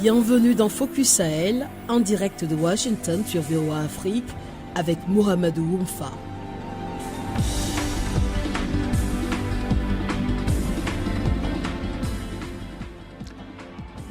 Bienvenue dans Focus Sahel, en direct de Washington sur VOA Afrique, avec Mohamedou Oumfa.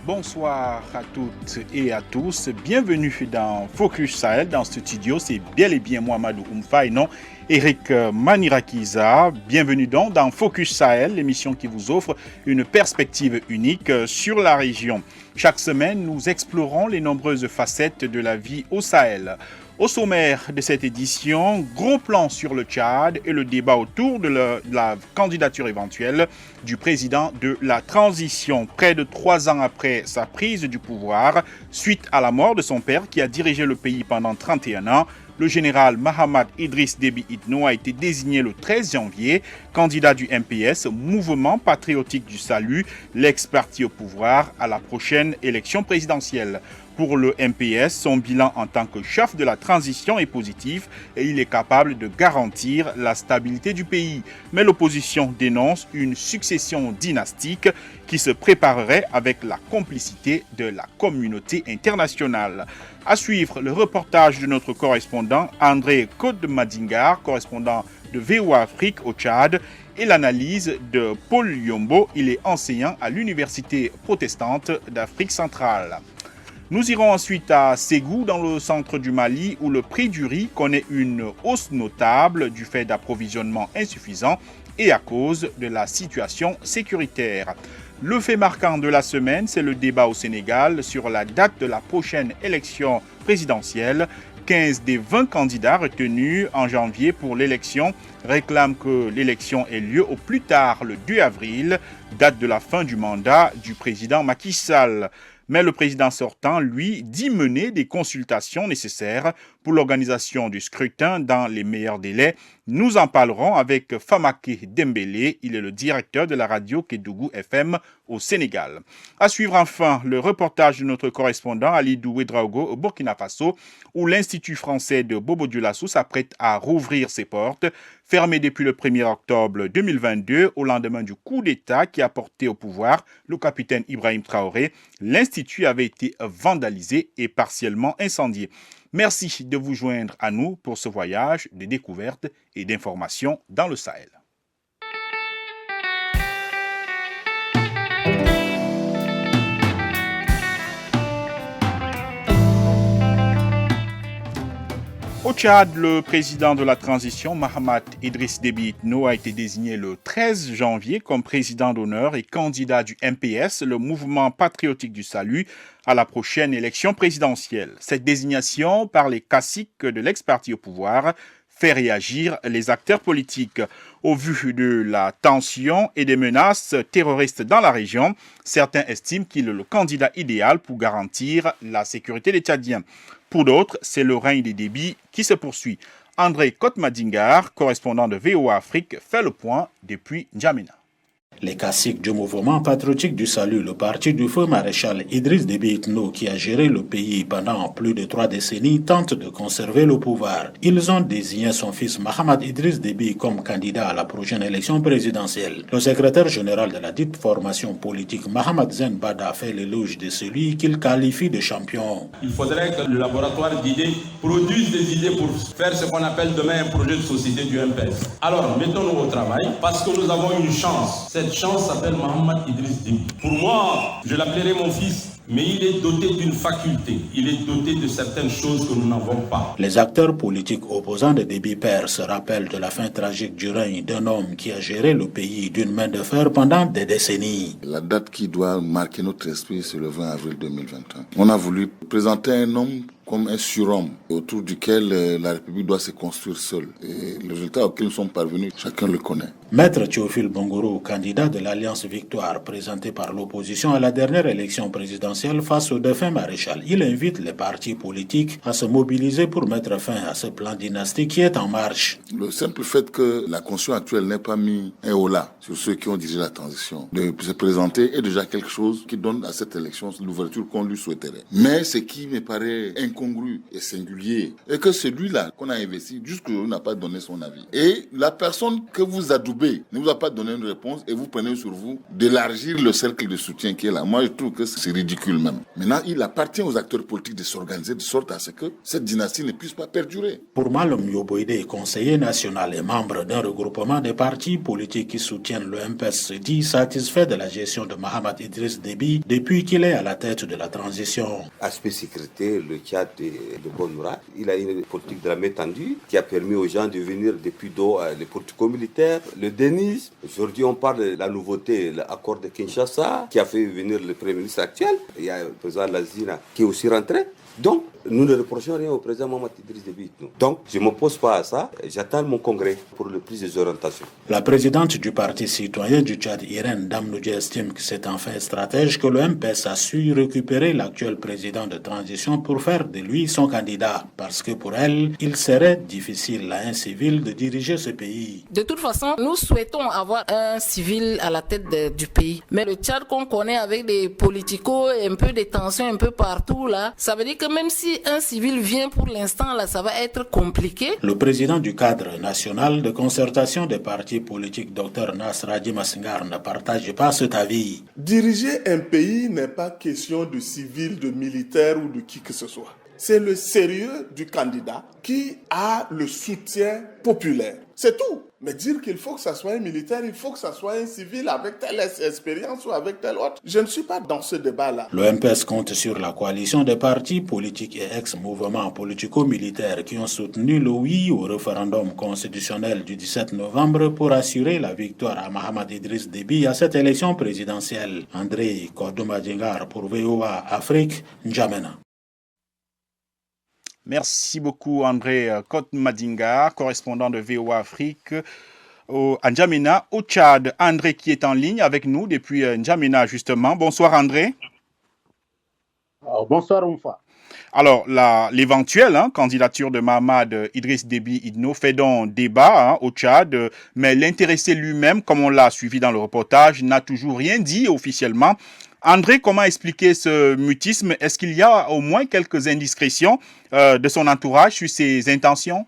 Bonsoir à toutes et à tous, bienvenue dans Focus Sahel, dans ce studio, c'est bel et bien Mohamedou Oumfa et non Eric Manirakiza. Bienvenue donc dans Focus Sahel, l'émission qui vous offre une perspective unique sur la région. Chaque semaine, nous explorons les nombreuses facettes de la vie au Sahel. Au sommaire de cette édition, gros plan sur le Tchad et le débat autour de la candidature éventuelle du président de la transition. Près de 3 ans après sa prise du pouvoir, suite à la mort de son père qui a dirigé le pays pendant 31 ans, le général Mahamat Idriss Déby Itno a été désigné le 13 janvier candidat du MPS, Mouvement Patriotique du Salut, l'ex-parti au pouvoir, à la prochaine élection présidentielle. Pour le MPS, son bilan en tant que chef de la transition est positif et il est capable de garantir la stabilité du pays. Mais l'opposition dénonce une succession dynastique qui se préparerait avec la complicité de la communauté internationale. À suivre, le reportage de notre correspondant André Kodmadingar, correspondant de VOA Afrique au Tchad, et l'analyse de Paul Yombo, il est enseignant à l'Université protestante d'Afrique centrale. Nous irons ensuite à Ségou, dans le centre du Mali, où le prix du riz connaît une hausse notable du fait d'approvisionnement insuffisant et à cause de la situation sécuritaire. Le fait marquant de la semaine, c'est le débat au Sénégal sur la date de la prochaine élection présidentielle. 15 des 20 candidats retenus en janvier pour l'élection réclament que l'élection ait lieu au plus tard le 2 avril, date de la fin du mandat du président Macky Sall. Mais le président sortant, lui, dit mener des consultations nécessaires pour l'organisation du scrutin dans les meilleurs délais. Nous en parlerons avec Famaké Dembélé, il est le directeur de la radio Kédougou FM au Sénégal. À suivre enfin le reportage de notre correspondant Alidou Ouedraogo au Burkina Faso, où l'Institut français de Bobo Dioulasso s'apprête à rouvrir ses portes. Fermé depuis le 1er octobre 2022, au lendemain du coup d'État qui a porté au pouvoir le capitaine Ibrahim Traoré, l'Institut avait été vandalisé et partiellement incendié. Merci de vous joindre à nous pour ce voyage de découvertes et d'informations dans le Sahel. Au Tchad, le président de la transition, Mahamat Idriss Déby Itno, a été désigné le 13 janvier comme président d'honneur et candidat du MPS, le Mouvement Patriotique du Salut, à la prochaine élection présidentielle. Cette désignation par les caciques de l'ex-parti au pouvoir fait réagir les acteurs politiques. Au vu de la tension et des menaces terroristes dans la région, certains estiment qu'il est le candidat idéal pour garantir la sécurité des Tchadiens. Pour d'autres, c'est le règne des Déby qui se poursuit. André Kodmadingar, correspondant de VOA Afrique, fait le point depuis N'Djamena. Les caciques du mouvement patriotique du salut, le parti du feu maréchal Idriss Déby Itno, qui a géré le pays pendant plus de 3 décennies, tentent de conserver le pouvoir. Ils ont désigné son fils Mahamat Idriss Déby comme candidat à la prochaine élection présidentielle. Le secrétaire général de la dite formation politique, Mahamat Zen Bada, fait l'éloge de celui qu'il qualifie de champion. Il faudrait que le laboratoire d'idées produise des idées pour faire ce qu'on appelle demain un projet de société du MPS. Alors, mettons-nous au travail parce que nous avons une chance. Cette chance s'appelle Mahamat Idriss Déby. Pour moi, je l'appellerai mon fils, mais il est doté d'une faculté. Il est doté de certaines choses que nous n'avons pas. Les acteurs politiques opposants de Déby père se rappellent de la fin tragique du règne d'un homme qui a géré le pays d'une main de fer pendant des décennies. La date qui doit marquer notre esprit, c'est le 20 avril 2021. On a voulu présenter un homme comme un surhomme autour duquel la République doit se construire seule. Et le résultat auquel nous sommes parvenus, chacun le connaît. Maître Théophile Bongoro, candidat de l'Alliance Victoire, présenté par l'opposition à la dernière élection présidentielle face au défunt maréchal, il invite les partis politiques à se mobiliser pour mettre fin à ce plan dynastique qui est en marche. Le simple fait que la Constitution actuelle n'ait pas mis un holà sur ceux qui ont dirigé la transition, de se présenter est déjà quelque chose qui donne à cette élection l'ouverture qu'on lui souhaiterait. Mais ce qui me paraît incohérent, incongru et singulier et que celui-là qu'on a investi jusqu'au n'a pas donné son avis. Et la personne que vous adoubez ne vous a pas donné une réponse et vous prenez sur vous d'élargir le cercle de soutien qui est là. Moi, je trouve que c'est ridicule même. Maintenant, il appartient aux acteurs politiques de s'organiser de sorte à ce que cette dynastie ne puisse pas perdurer. Pour Malum Yoboide, conseiller national et membre d'un regroupement de partis politiques qui soutiennent le MPS, se dit satisfait de la gestion de Mahamat Idriss Déby depuis qu'il est à la tête de la transition. Aspect sécurité, le Tchad est de bonne morale. Il a une politique de la main tendue qui a permis aux gens de venir depuis d'eau, les politico-militaires, le DENIS. Aujourd'hui, on parle de la nouveauté, l'accord de Kinshasa qui a fait venir le Premier ministre actuel. Il y a le président Lazina qui est aussi rentré. Donc, nous ne reprochons rien au président Mahamat Idriss Déby. Donc, je ne m'oppose pas à ça. J'attends mon congrès pour le plus des orientations. La présidente du Parti citoyen du Tchad, Irène Damnoudji, estime que c'est enfin stratège que le MPS a su récupérer l'actuel président de transition pour faire de lui son candidat. Parce que pour elle, il serait difficile à un civil de diriger ce pays. De toute façon, nous souhaitons avoir un civil à la tête du pays. Mais le Tchad qu'on connaît avec des politicos et un peu des tensions un peu partout, là, ça veut dire que même si un civil vient pour l'instant, là, ça va être compliqué. Le président du cadre national de concertation des partis politiques, Dr Nasradji Massingar, ne partage pas cet avis. Diriger un pays n'est pas question de civil, de militaire ou de qui que ce soit. C'est le sérieux du candidat qui a le soutien populaire. C'est tout. Mais dire qu'il faut que ça soit un militaire, il faut que ça soit un civil avec telle expérience ou avec telle autre, je ne suis pas dans ce débat-là. Le MPS compte sur la coalition des partis politiques et ex-mouvements politico-militaires qui ont soutenu le oui au référendum constitutionnel du 17 novembre pour assurer la victoire à Mahamat Idriss Déby à cette élection présidentielle. André Kodomadingar pour VOA Afrique, N'Djamena. Merci beaucoup André Kodomadingar, correspondant de VOA Afrique à N'Djamena, au Tchad. André qui est en ligne avec nous depuis N'Djamena justement. Bonsoir André. Bonsoir Oumfa. Alors l'éventuelle candidature de Mahamat Idriss Déby Itno fait donc débat au Tchad, mais l'intéressé lui-même, comme on l'a suivi dans le reportage, n'a toujours rien dit officiellement. André, comment expliquer ce mutisme? Est-ce qu'il y a au moins quelques indiscrétions de son entourage sur ses intentions?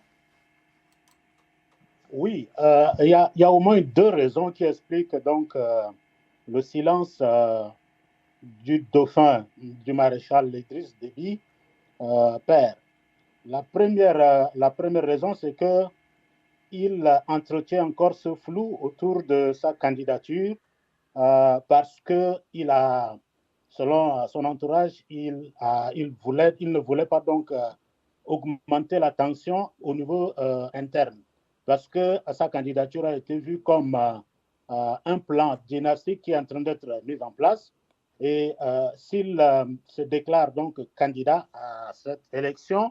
Oui, il y a au moins deux raisons qui expliquent donc le silence du dauphin du maréchal Idriss Déby père. La première raison, c'est que il entretient encore ce flou autour de sa candidature. Parce que selon son entourage, il ne voulait pas donc augmenter la tension au niveau interne, parce que sa candidature a été vue comme un plan dynastique qui est en train d'être mis en place. Et s'il se déclare donc candidat à cette élection,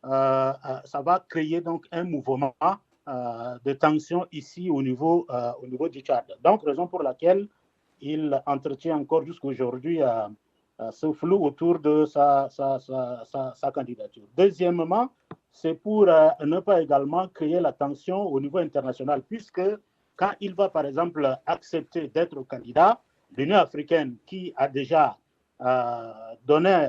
ça va créer donc un mouvement de tension ici au niveau du Tchad. Donc, raison pour laquelle il entretient encore jusqu'à aujourd'hui ce flou autour de sa candidature. Deuxièmement, c'est pour ne pas également créer la tension au niveau international, puisque quand il va, par exemple, accepter d'être candidat, l'Union africaine, qui a déjà donné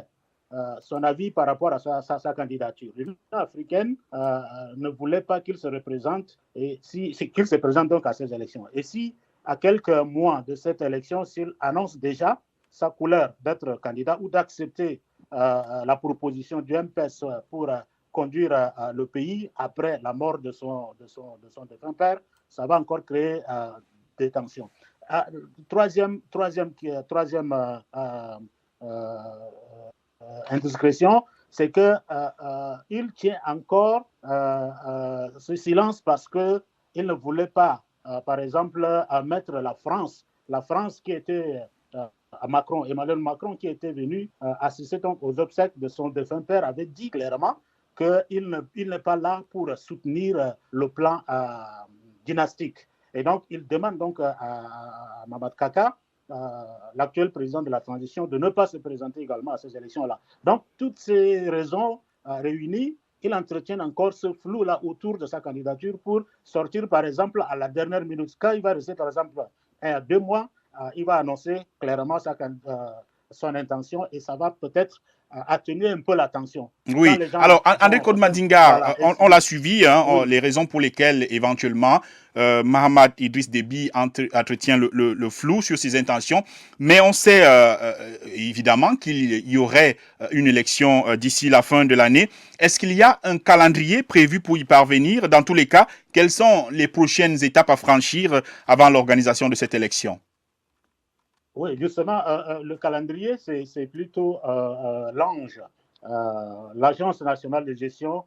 son avis par rapport à sa candidature, l'Union africaine ne voulait pas qu'il se représente, qu'il se présente donc à ces élections. Et si à quelques mois de cette élection, s'il annonce déjà sa couleur d'être candidat ou d'accepter la proposition du MPS pour conduire le pays après la mort de son défunt père, ça va encore créer des tensions. Troisième indiscrétion, c'est qu'il tient encore ce silence parce qu'il ne voulait pas par exemple, à mettre la France qui était Emmanuel Macron, qui était venu assister donc aux obsèques de son défunt père, avait dit clairement qu'il n'est pas là pour soutenir le plan dynastique. Et donc, il demande donc à Mamad Kaka, l'actuel président de la transition, de ne pas se présenter également à ces élections-là. Donc, toutes ces raisons réunies, il entretient encore ce flou-là autour de sa candidature pour sortir, par exemple, à la dernière minute. Quand il va rester, par exemple, 2 mois, il va annoncer clairement son intention et ça va peut-être atténuer un peu la tension. Oui, alors André Kodmadinga, on l'a suivi, hein, oui. Les raisons pour lesquelles éventuellement Mahamat Idriss Déby entretient le flou sur ses intentions, mais on sait évidemment qu'il y aurait une élection d'ici la fin de l'année. Est-ce qu'il y a un calendrier prévu pour y parvenir? Dans tous les cas, quelles sont les prochaines étapes à franchir avant l'organisation de cette élection? Oui, justement, le calendrier, c'est plutôt l'ANGE, l'Agence nationale de gestion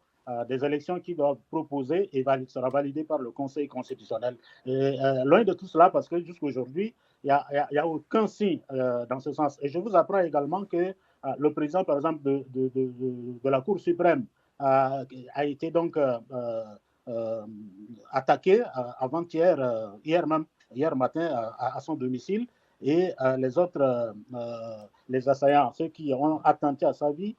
des élections qui doit proposer et sera validée par le Conseil constitutionnel. Et loin de tout cela, parce que jusqu'à aujourd'hui, il n'y a aucun signe dans ce sens. Et je vous apprends également que le président, par exemple, de la Cour suprême a été donc attaqué avant-hier, hier matin à son domicile. Et les autres, les assaillants, ceux qui ont attenté à sa vie,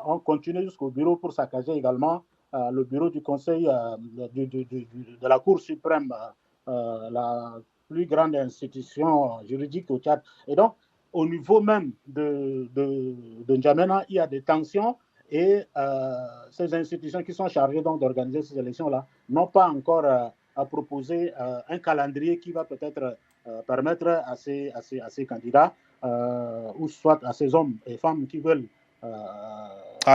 ont continué jusqu'au bureau pour saccager également le bureau du Conseil de la Cour suprême, la plus grande institution juridique au Tchad. Et donc, au niveau même de N'Djamena, il y a des tensions et ces institutions qui sont chargées donc d'organiser ces élections-là n'ont pas encore proposé un calendrier qui va peut-être permettre à ces candidats ou soit à ces hommes et femmes qui veulent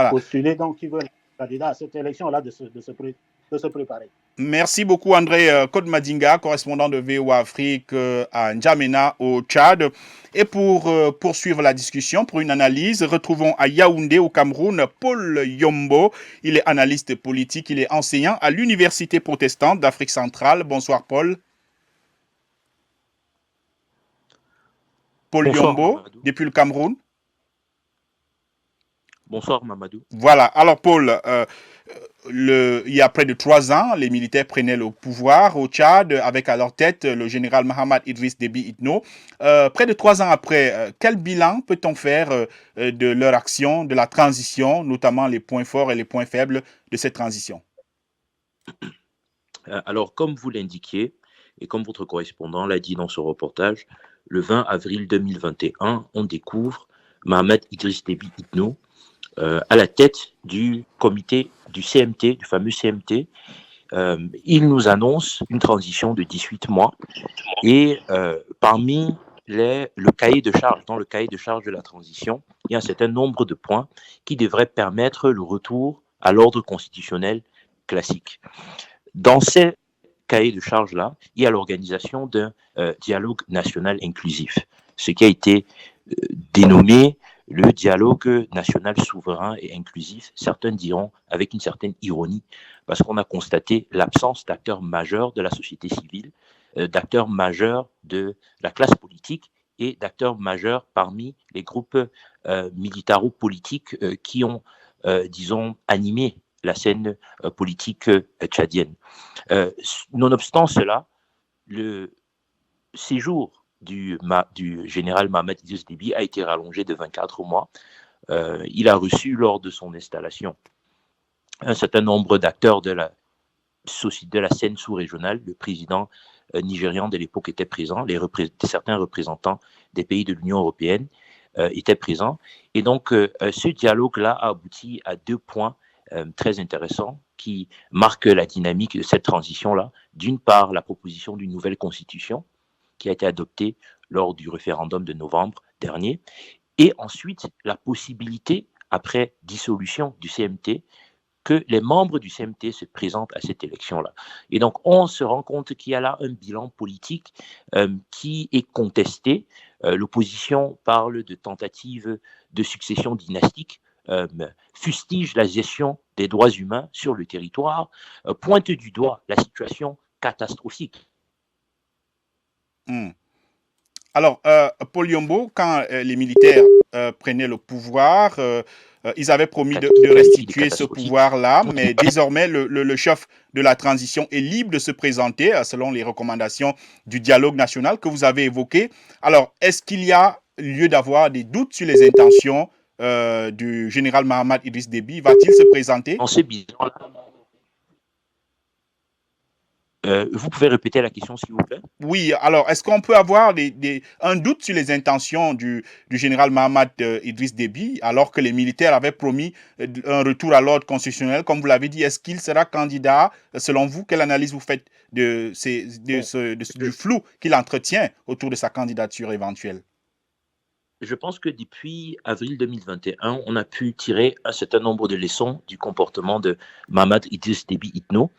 postuler, donc qui veulent candidats à cette élection-là de se préparer. Merci beaucoup André Kodmadinga, correspondant de VOA Afrique à N'Djamena au Tchad. Et pour poursuivre la discussion, pour une analyse, retrouvons à Yaoundé au Cameroun Paul Yombo. Il est analyste politique, il est enseignant à l'Université protestante d'Afrique centrale. Bonsoir Paul. Paul Bonsoir, Yombo, Mamadou. depuis le Cameroun. Bonsoir Mamadou. Voilà, alors Paul, il y a près de 3 ans, les militaires prenaient le pouvoir au Tchad avec à leur tête le général Mahamat Idriss Déby Itno. Près de 3 ans après, quel bilan peut-on faire de leur action, de la transition, notamment les points forts et les points faibles de cette transition? Alors, comme vous l'indiquiez, et comme votre correspondant l'a dit dans ce reportage, le 20 avril 2021, on découvre Mahamat Idriss Déby Itno à la tête du comité du CMT, du fameux CMT. Il nous annonce une transition de 18 mois et parmi le cahier de charge, dans le cahier de charge de la transition, il y a un certain nombre de points qui devraient permettre le retour à l'ordre constitutionnel classique. Dans ces cahiers de charge-là, il y a l'organisation d'un dialogue national inclusif, ce qui a été dénommé le dialogue national souverain et inclusif, certains diront avec une certaine ironie, parce qu'on a constaté l'absence d'acteurs majeurs de la société civile, d'acteurs majeurs de la classe politique et d'acteurs majeurs parmi les groupes militaro-politiques qui ont, disons, animé la scène politique tchadienne. Nonobstant cela, le séjour du général Mahamat Idriss Déby a été rallongé de 24 mois. Il a reçu lors de son installation un certain nombre d'acteurs de la scène sous-régionale. Le président nigérian de l'époque était présent, certains représentants des pays de l'Union européenne étaient présents. Et donc, ce dialogue-là a abouti à 2 points très intéressants qui marquent la dynamique de cette transition-là. D'une part, la proposition d'une nouvelle constitution qui a été adoptée lors du référendum de novembre dernier, et ensuite la possibilité, après dissolution du CMT, que les membres du CMT se présentent à cette élection-là. Et donc, on se rend compte qu'il y a là un bilan politique qui est contesté. L'opposition parle de tentatives de succession dynastique, fustige la gestion des droits humains sur le territoire, pointe du doigt la situation catastrophique. Alors, Paul Yombo, quand les militaires prenaient le pouvoir, ils avaient promis de restituer ce pouvoir-là, mais désormais, le chef de la transition est libre de se présenter selon les recommandations du dialogue national que vous avez évoqué. Alors, est-ce qu'il y a lieu d'avoir des doutes sur les intentions du général Mahamat Idriss Déby? Va-t-il se présenter? En ce bilan-là, Vous pouvez répéter la question, s'il vous plaît? Oui, alors est-ce qu'on peut avoir un doute sur les intentions du général Mahamat Idriss Déby, alors que les militaires avaient promis un retour à l'ordre constitutionnel, comme vous l'avez dit? Est-ce qu'il sera candidat? Selon vous, quelle analyse vous faites du flou qu'il entretient autour de sa candidature éventuelle? Je pense que depuis avril 2021, on a pu tirer un certain nombre de leçons du comportement de Mahamat Idriss Déby Itno.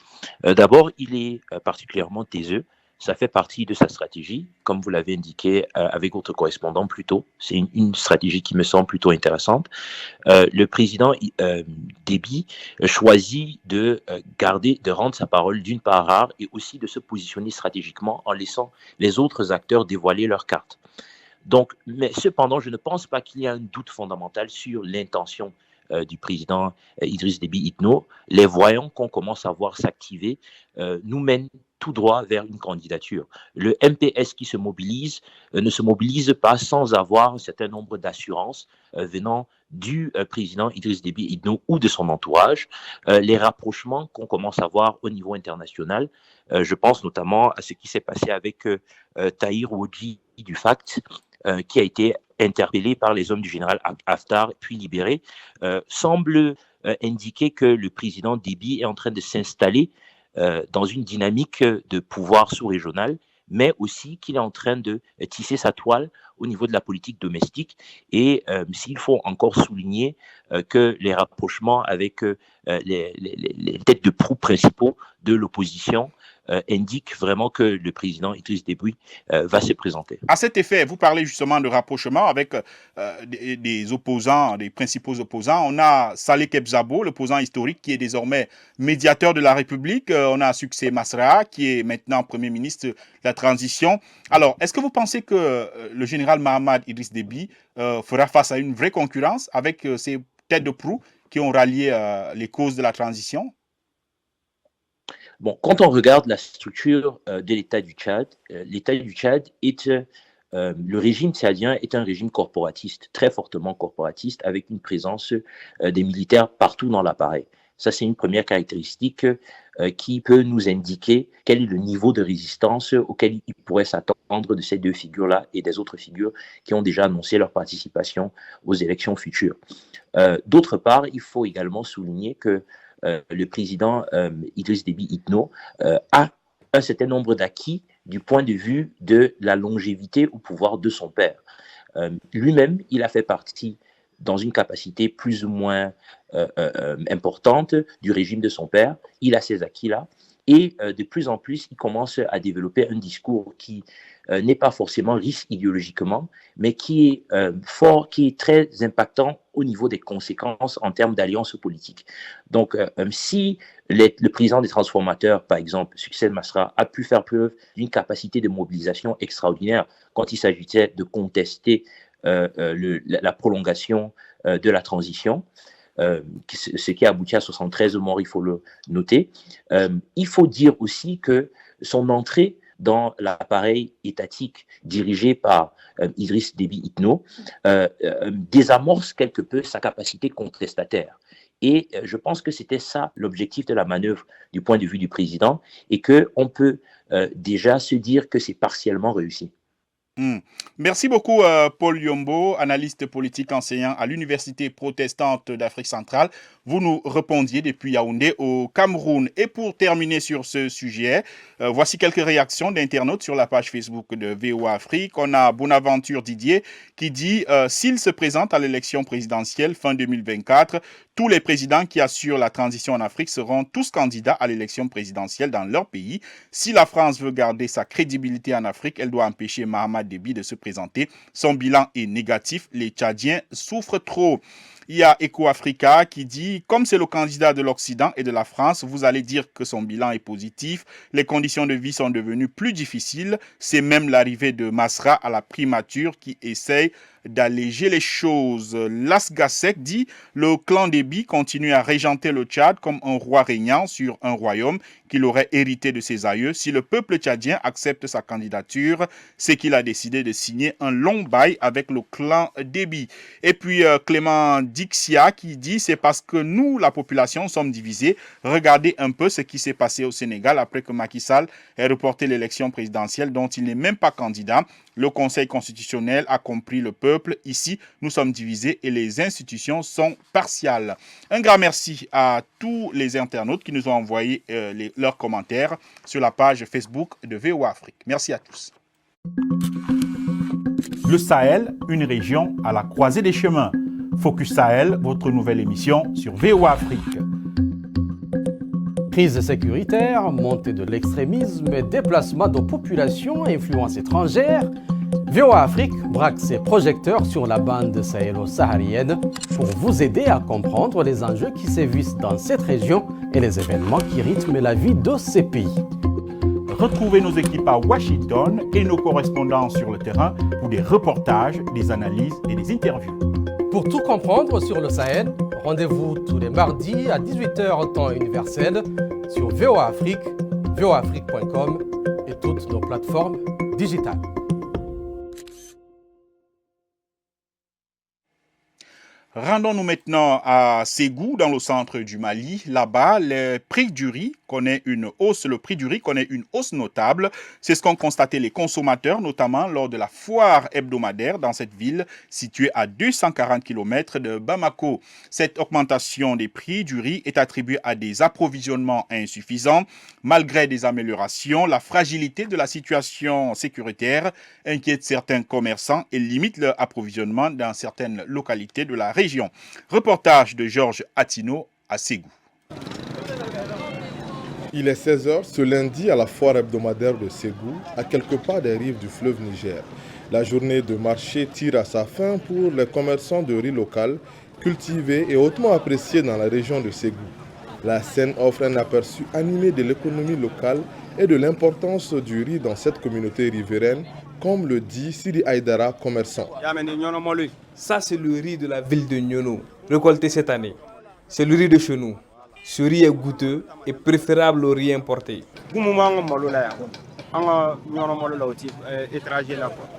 D'abord, il est particulièrement taiseux. Ça fait partie de sa stratégie, comme vous l'avez indiqué avec votre correspondant plus tôt. C'est une stratégie qui me semble plutôt intéressante. Le président Déby choisit de rendre sa parole d'une part rare et aussi de se positionner stratégiquement en laissant les autres acteurs dévoiler leurs cartes. Donc, mais cependant, je ne pense pas qu'il y ait un doute fondamental sur l'intention du président Idriss Déby Itno. Les voyants qu'on commence à voir s'activer nous mènent tout droit vers une candidature. Le MPS qui se mobilise ne se mobilise pas sans avoir un certain nombre d'assurances venant du président Idriss Déby Itno ou de son entourage. Les rapprochements qu'on commence à voir au niveau international, je pense notamment à ce qui s'est passé avec Tahir Wodji du FACT, qui a été interpellé par les hommes du général Haftar puis libéré, semble indiquer que le président Déby est en train de s'installer dans une dynamique de pouvoir sous-régional, mais aussi qu'il est en train de tisser sa toile au niveau de la politique domestique. Et s'il faut encore souligner que les rapprochements avec les têtes de proue principaux de l'opposition indique vraiment que le président Idriss Déby va se présenter. À cet effet, vous parlez justement de rapprochement avec des opposants, des principaux opposants. On a Saleh Kebzabo, l'opposant historique, qui est désormais médiateur de la République. On a Succès Masra, qui est maintenant Premier ministre de la Transition. Alors, est-ce que vous pensez que le général Mahamat Idriss Déby fera face à une vraie concurrence avec ces têtes de proue qui ont rallié les causes de la transition? Bon, quand on regarde la structure de l'État du Tchad est le régime tchadien est un régime corporatiste, très fortement corporatiste, avec une présence des militaires partout dans l'appareil. Ça, c'est une première caractéristique qui peut nous indiquer quel est le niveau de résistance auquel il pourrait s'attendre de ces deux figures-là et des autres figures qui ont déjà annoncé leur participation aux élections futures. D'autre part, il faut également souligner que le président Idriss Déby Itno a un certain nombre d'acquis du point de vue de la longévité au pouvoir de son père. Lui-même, il a fait partie dans une capacité plus ou moins importante du régime de son père. Il a ces acquis-là. Et de plus en plus, il commence à développer un discours qui n'est pas forcément riche idéologiquement, mais qui est fort, qui est très impactant au niveau des conséquences en termes d'alliance politique. Donc, si le président des transformateurs, par exemple, Succès Masra, a pu faire preuve d'une capacité de mobilisation extraordinaire quand il s'agissait de contester la prolongation de la transition, ce qui a abouti à 73 morts, il faut le noter. Il faut dire aussi que son entrée dans l'appareil étatique dirigé par Idriss Déby Itno désamorce quelque peu sa capacité contestataire. Et je pense que c'était ça l'objectif de la manœuvre du point de vue du président et qu'on peut déjà se dire que c'est partiellement réussi. Merci beaucoup, Paul Yombo, analyste politique enseignant à l'Université protestante d'Afrique centrale. Vous nous répondiez depuis Yaoundé au Cameroun. Et pour terminer sur ce sujet, voici quelques réactions d'internautes sur la page Facebook de VOA Afrique. On a Bonaventure Didier qui dit s'il se présente à l'élection présidentielle fin 2024, tous les présidents qui assurent la transition en Afrique seront tous candidats à l'élection présidentielle dans leur pays. Si la France veut garder sa crédibilité en Afrique, elle doit empêcher Mahamat Déby de se présenter. Son bilan est négatif. Les Tchadiens souffrent trop. Il y a EcoAfrica qui dit « Comme c'est le candidat de l'Occident et de la France, vous allez dire que son bilan est positif. Les conditions de vie sont devenues plus difficiles. C'est même l'arrivée de Masra à la primature qui essaye d'alléger les choses. » Lasgasek dit « Le clan Déby continue à régenter le Tchad comme un roi régnant sur un royaume qu'il aurait hérité de ses aïeux. Si le peuple tchadien accepte sa candidature, c'est qu'il a décidé de signer un long bail avec le clan Déby. » Et puis Clément Dixia qui dit c'est parce que nous, la population, sommes divisés. Regardez un peu ce qui s'est passé au Sénégal après que Macky Sall ait reporté l'élection présidentielle dont il n'est même pas candidat. Le Conseil constitutionnel a compris le peuple. Ici, nous sommes divisés et les institutions sont partiales. Un grand merci à tous les internautes qui nous ont envoyé leurs commentaires sur la page Facebook de VOA Afrique. Merci à tous. Le Sahel, une région à la croisée des chemins. Focus Sahel, votre nouvelle émission sur VOA Afrique. Crise sécuritaire, montée de l'extrémisme, déplacement de populations, influence étrangère. VOA Afrique braque ses projecteurs sur la bande sahélo-saharienne pour vous aider à comprendre les enjeux qui sévissent dans cette région et les événements qui rythment la vie de ces pays. Retrouvez nos équipes à Washington et nos correspondants sur le terrain pour des reportages, des analyses et des interviews. Pour tout comprendre sur le Sahel, rendez-vous tous les mardis à 18h temps universel sur VOA Afrique, voaafrique.com et toutes nos plateformes digitales. Rendons-nous maintenant à Ségou, dans le centre du Mali. Là-bas, le prix du riz connaît une hausse notable. C'est ce qu'ont constaté les consommateurs, notamment lors de la foire hebdomadaire dans cette ville située à 240 km de Bamako. Cette augmentation des prix du riz est attribuée à des approvisionnements insuffisants. Malgré des améliorations, la fragilité de la situation sécuritaire inquiète certains commerçants et limite leur approvisionnement dans certaines localités de la région. Reportage de Georges Attino à Ségou. Il est 16h ce lundi à la foire hebdomadaire de Ségou, à quelques pas des rives du fleuve Niger. La journée de marché tire à sa fin pour les commerçants de riz local, cultivés et hautement appréciés dans la région de Ségou. La scène offre un aperçu animé de l'économie locale et de l'importance du riz dans cette communauté riveraine, comme le dit Siri Aïdara, commerçant. Ça, c'est le riz de la ville de Nyono, récolté cette année. C'est le riz de chez nous. Ce riz est goûteux et préférable au riz importé.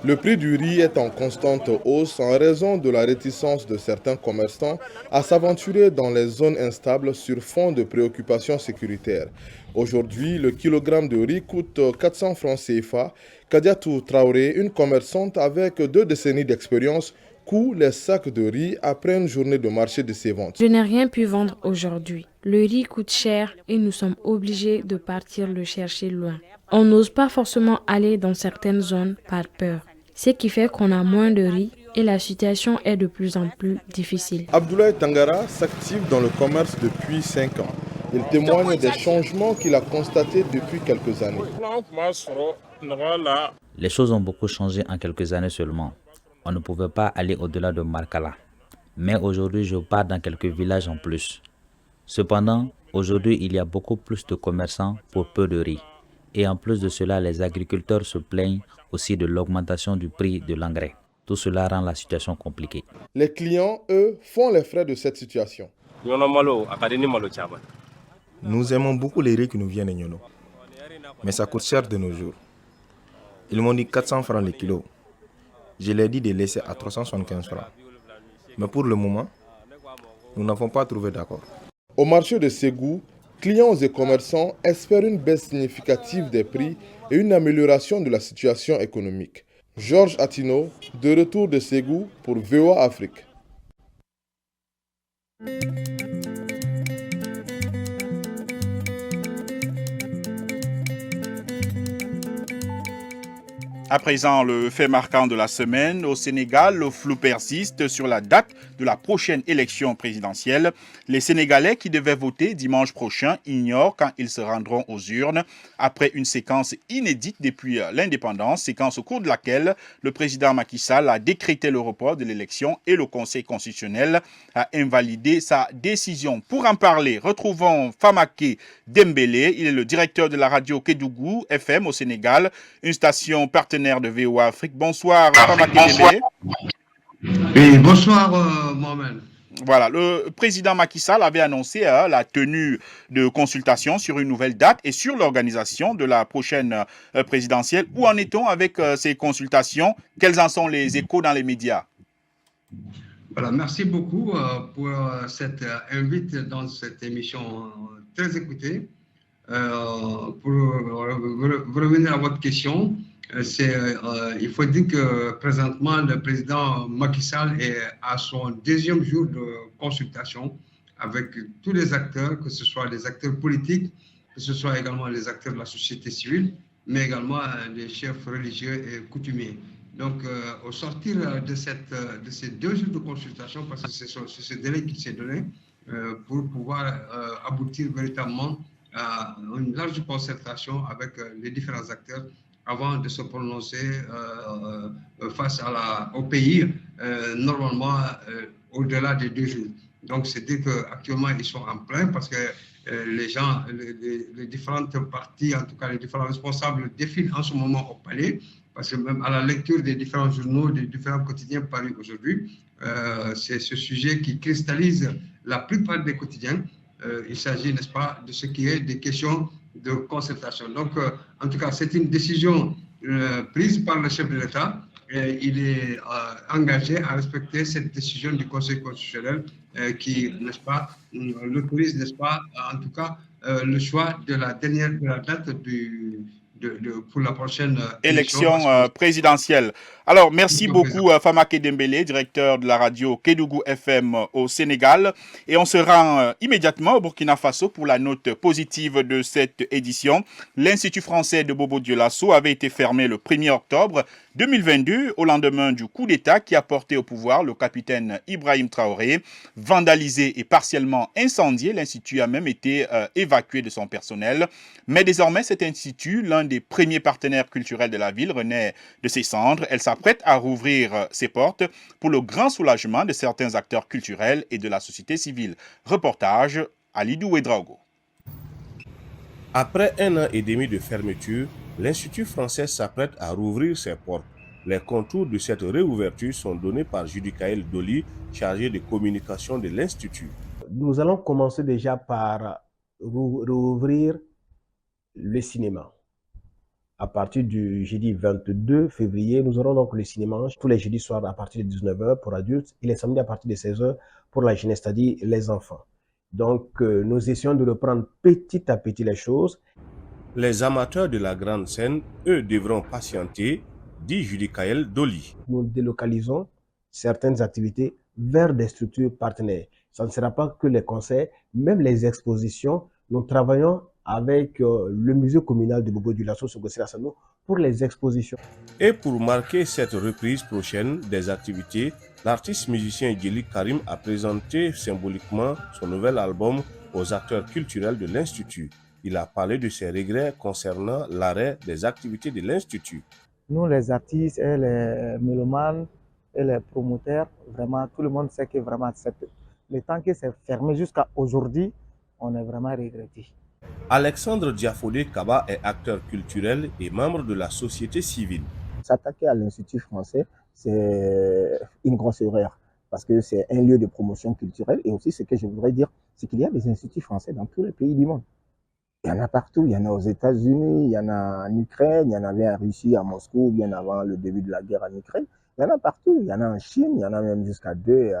Le prix du riz est en constante hausse en raison de la réticence de certains commerçants à s'aventurer dans les zones instables sur fond de préoccupations sécuritaires. Aujourd'hui, le kilogramme de riz coûte 400 francs CFA. Kadiatou Traoré, une commerçante avec 2 décennies d'expérience, coût les sacs de riz après une journée de marché de ses ventes. Je n'ai rien pu vendre aujourd'hui. Le riz coûte cher et nous sommes obligés de partir le chercher loin. On n'ose pas forcément aller dans certaines zones par peur, ce qui fait qu'on a moins de riz et la situation est de plus en plus difficile. Abdoulaye Tangara s'active dans le commerce depuis 5 ans. Il témoigne des changements qu'il a constatés depuis quelques années. Les choses ont beaucoup changé en quelques années seulement. On ne pouvait pas aller au-delà de Markala. Mais aujourd'hui, je pars dans quelques villages en plus. Cependant, aujourd'hui, il y a beaucoup plus de commerçants pour peu de riz. Et en plus de cela, les agriculteurs se plaignent aussi de l'augmentation du prix de l'engrais. Tout cela rend la situation compliquée. Les clients, eux, font les frais de cette situation. Nous aimons beaucoup les riz qui nous viennent de Nyono. Mais ça coûte cher de nos jours. Ils m'ont dit 400 francs le kilo. Je leur ai dit de laisser à 375 francs. Mais pour le moment, nous n'avons pas trouvé d'accord. Au marché de Ségou, clients et commerçants espèrent une baisse significative des prix et une amélioration de la situation économique. Georges Attino, de retour de Ségou pour VOA Afrique. À présent, le fait marquant de la semaine, au Sénégal, le flou persiste sur la date de la prochaine élection présidentielle. Les Sénégalais qui devaient voter dimanche prochain ignorent quand ils se rendront aux urnes après une séquence inédite depuis l'indépendance, séquence au cours de laquelle le président Macky Sall a décrété le report de l'élection et le Conseil constitutionnel a invalidé sa décision. Pour en parler, retrouvons Famaké Dembélé. Il est le directeur de la radio Kédougou FM au Sénégal, une station partenaire de VOA Afrique. Bonsoir, Famaké Dembélé. Et bonsoir, Mohamed. Voilà, le président Macky Sall avait annoncé la tenue de consultations sur une nouvelle date et sur l'organisation de la prochaine présidentielle. Où en est-on avec ces consultations? Quels en sont les échos dans les médias? Voilà, merci beaucoup pour cette invite dans cette émission très écoutée. Pour revenir à votre question, il faut dire que présentement, le président Macky Sall est à son deuxième jour de consultation avec tous les acteurs, que ce soit les acteurs politiques, que ce soit également les acteurs de la société civile, mais également les chefs religieux et coutumiers. Donc, au sortir de ces 2 jours de consultation, parce que c'est ce délai qu'il s'est donné, pour pouvoir aboutir véritablement à une large concertation avec les différents acteurs avant de se prononcer face au pays, normalement au-delà des 2 jours. Donc, c'est-à-dire qu'actuellement, ils sont en plein parce que les différentes parties, en tout cas les différents responsables, défilent en ce moment au palais. Parce que même à la lecture des différents journaux, des différents quotidiens parus aujourd'hui, c'est ce sujet qui cristallise la plupart des quotidiens. Il s'agit, n'est-ce pas, de ce qui est des questions de concertation. Donc, en tout cas, c'est une décision prise par le chef de l'État. Il est engagé à respecter cette décision du Conseil constitutionnel qui, n'est-ce pas, l'autorise, n'est-ce pas, en tout cas, le choix de la date pour la prochaine élection présidentielle. Alors, merci beaucoup Famake Dembélé, directeur de la radio Kédougou FM au Sénégal. Et on se rend immédiatement au Burkina Faso pour la note positive de cette édition. L'Institut français de Bobo Dioulasso avait été fermé le 1er octobre 2022 au lendemain du coup d'État qui a porté au pouvoir le capitaine Ibrahim Traoré. Vandalisé et partiellement incendié, l'Institut a même été évacué de son personnel. Mais désormais, cet institut, l'un des premiers partenaires culturels de la ville, renaît de ses cendres. Elle s'apprête à rouvrir ses portes pour le grand soulagement de certains acteurs culturels et de la société civile. Reportage Alidou Ouedraogo. Après 1 an et demi de fermeture, l'Institut français s'apprête à rouvrir ses portes. Les contours de cette réouverture sont donnés par Judicaël Doli, chargé de communication de l'Institut. Nous allons commencer déjà par rouvrir le cinéma. À partir du jeudi 22 février, nous aurons donc le cinéma tous les jeudis soirs à partir de 19h pour adultes et les samedis à partir de 16h pour la jeunesse, c'est-à-dire les enfants. Donc, nous essayons de reprendre petit à petit les choses. Les amateurs de la grande scène, eux, devront patienter, dit Judicaël Doli. Nous délocalisons certaines activités vers des structures partenaires. Ça ne sera pas que les concerts, même les expositions. Nous travaillons avec le musée communal de Bobo Dioulasso sur Gossé-Lassano pour les expositions. Et pour marquer cette reprise prochaine des activités, l'artiste musicien Djeli Karim a présenté symboliquement son nouvel album aux acteurs culturels de l'Institut. Il a parlé de ses regrets concernant l'arrêt des activités de l'Institut. Nous, les artistes et les mélomanes et les promoteurs, vraiment, tout le monde sait que vraiment, le temps que c'est fermé jusqu'à aujourd'hui, on est vraiment regretté. Alexandre Diafodé Kaba est acteur culturel et membre de la société civile. S'attaquer à l'Institut français, c'est une grosse erreur parce que c'est un lieu de promotion culturelle et aussi ce que je voudrais dire, c'est qu'il y a des instituts français dans tous les pays du monde. Il y en a partout, il y en a aux États-Unis, il y en a en Ukraine, il y en avait en Russie, à Moscou, bien avant le début de la guerre en Ukraine. Il y en a partout, il y en a en Chine, il y en a même jusqu'à 2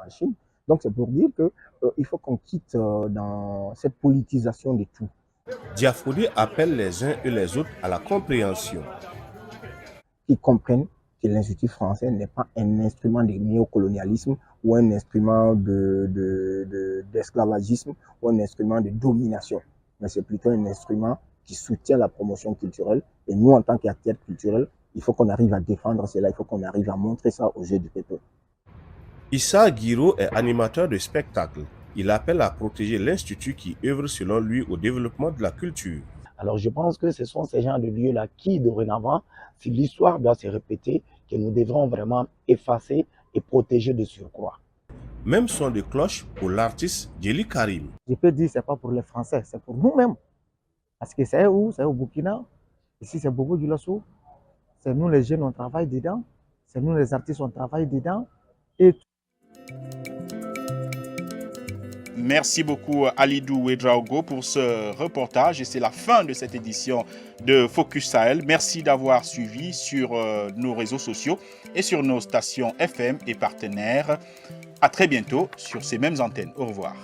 en Chine. Donc c'est pour dire qu'il faut qu'on quitte dans cette politisation de tout. Diafodé appelle les uns et les autres à la compréhension. Qu'ils comprennent que l'Institut français n'est pas un instrument de néocolonialisme ou un instrument d'esclavagisme ou un instrument de domination. Mais c'est plutôt un instrument qui soutient la promotion culturelle. Et nous, en tant qu'acteurs culturels, il faut qu'on arrive à défendre cela, il faut qu'on arrive à montrer ça aux yeux du peuple. Issa Guiro est animateur de spectacle. Il appelle à protéger l'Institut qui œuvre selon lui au développement de la culture. Alors je pense que ce sont ces genres de lieux-là qui, dorénavant, si l'histoire doit se répéter, que nous devrons vraiment effacer et protéger de surcroît. Même son de cloche pour l'artiste Djeli Karim. Je peux dire que ce n'est pas pour les Français, c'est pour nous-mêmes. Parce que c'est où? C'est au Burkina. Ici, c'est Bobo Dioulasso. C'est nous les jeunes, on travaille dedans. C'est nous les artistes, on travaille dedans. Et Merci beaucoup Alidou Ouedraogo pour ce reportage et c'est la fin de cette édition de Focus Sahel. Merci d'avoir suivi sur nos réseaux sociaux et sur nos stations FM et partenaires. À très bientôt sur ces mêmes antennes. Au revoir.